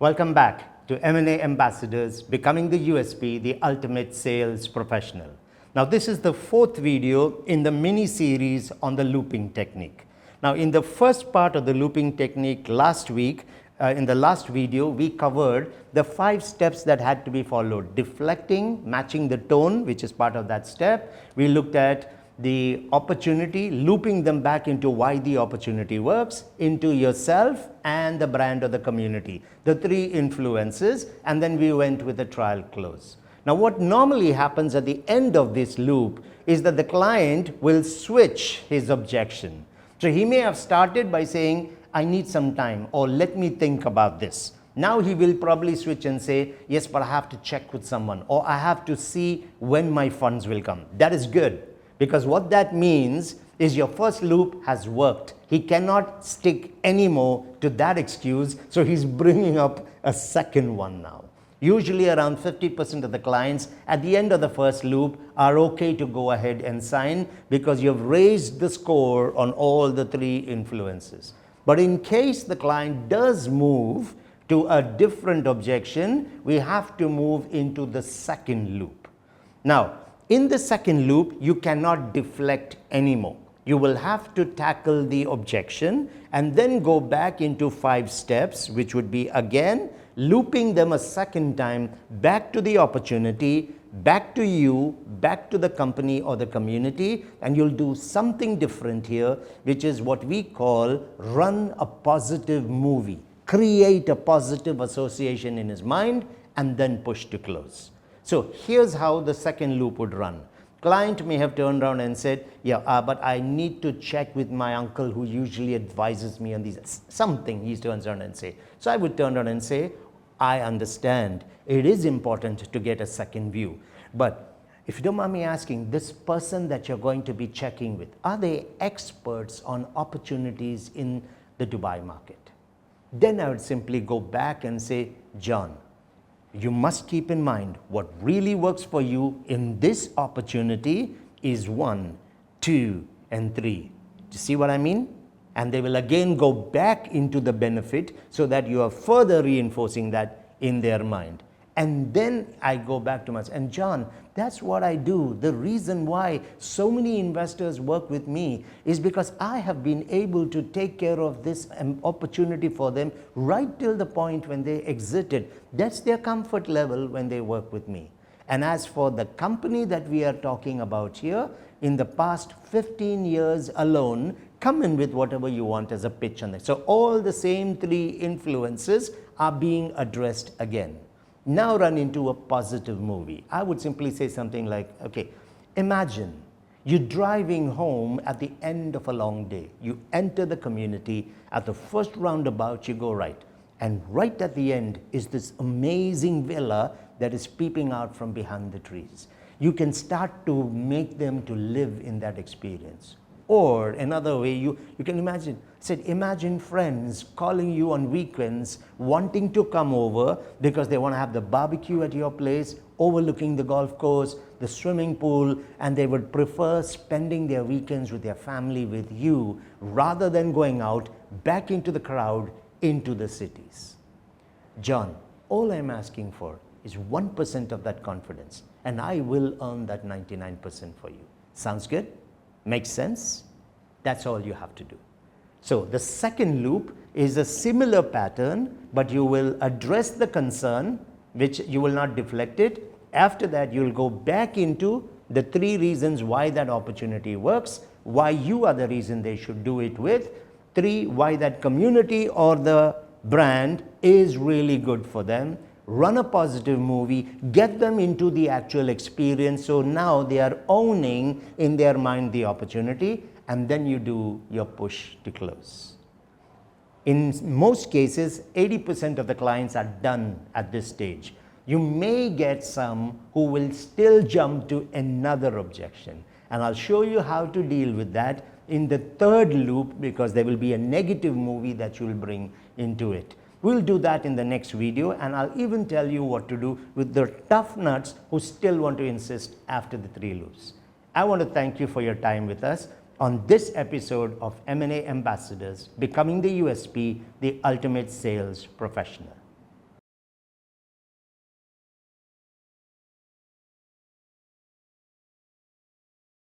Welcome back to M&A Ambassadors, Becoming the USP, the Ultimate Sales Professional. Now, this is the fourth video in the mini-series on the looping technique. Now, in the first part of the looping technique last week, in the last video, we covered the 5 steps that had to be followed. Deflecting, matching the tone, which is part of that step. We looked at the opportunity, looping them back into why the opportunity works, into yourself and the brand or the community, the 3 influences, and then we went with the trial close. Now, what normally happens at the end of this loop is that the client will switch his objection. So he may have started by saying, I need some time, or let me think about this. Now he will probably switch and say, yes, but I have to check with someone, or I have to see when my funds will come. That is good. Because what that means is your first loop has worked. He cannot stick anymore to that excuse, so he's bringing up a second one now. Usually around 50% of the clients at the end of the first loop are okay to go ahead and sign because you've raised the score on all the 3 influences. But in case the client does move to a different objection, we have to move into the second loop. Now, in the second loop, you cannot deflect anymore. You will have to tackle the objection and then go back into 5 steps, which would be again looping them a second time back to the opportunity, back to you, back to the company or the community, and you'll do something different here, which is what we call run a positive movie. Create a positive association in his mind and then push to close. So here's how the second loop would run. Client may have turned around and said, yeah, but I need to check with my uncle who usually advises me on these, something he turns around and say. So I would turn around and say, I understand. It is important to get a second view. But if you don't mind me asking, this person that you're going to be checking with, are they experts on opportunities in the Dubai market? Then I would simply go back and say, John, you must keep in mind what really works for you in this opportunity is 1, 2, and 3. Do you see what I mean? And they will again go back into the benefit so that you are further reinforcing that in their mind. And then I go back to myself, and John, that's what I do. The reason why so many investors work with me is because I have been able to take care of this opportunity for them right till the point when they exited. That's their comfort level when they work with me. And as for the company that we are talking about here, in the past 15 years alone, come in with whatever you want as a pitch on that. So all the same 3 influences are being addressed again. Now run into a positive movie. I would simply say something like, okay, imagine you're driving home at the end of a long day. You enter the community, at the first roundabout you go right. And right at the end is this amazing villa that is peeping out from behind the trees. You can start to make them to live in that experience. Or another way, you can imagine friends calling you on weekends wanting to come over because they want to have the barbecue at your place, overlooking the golf course, the swimming pool, and they would prefer spending their weekends with their family with you rather than going out back into the crowd, into the cities. John, all I'm asking for is 1% of that confidence, and I will earn that 99% for you. Sounds good? Makes sense? That's all you have to do. So the second loop is a similar pattern, but you will address the concern, which you will not deflect it. After that, you'll go back into the 3 reasons why that opportunity works, why you are the reason they should do it with, 3, why that community or the brand is really good for them. Run a positive movie, get them into the actual experience, so now they are owning in their mind the opportunity, and then you do your push to close. In most cases, 80% of the clients are done at this stage. You may get some who will still jump to another objection, and I'll show you how to deal with that in the third loop, because there will be a negative movie that you'll bring into it. We'll do that in the next video, and I'll even tell you what to do with the tough nuts who still want to insist after the 3 loops. I want to thank you for your time with us on this episode of M&A Ambassadors, Becoming the USP, the Ultimate Sales Professional.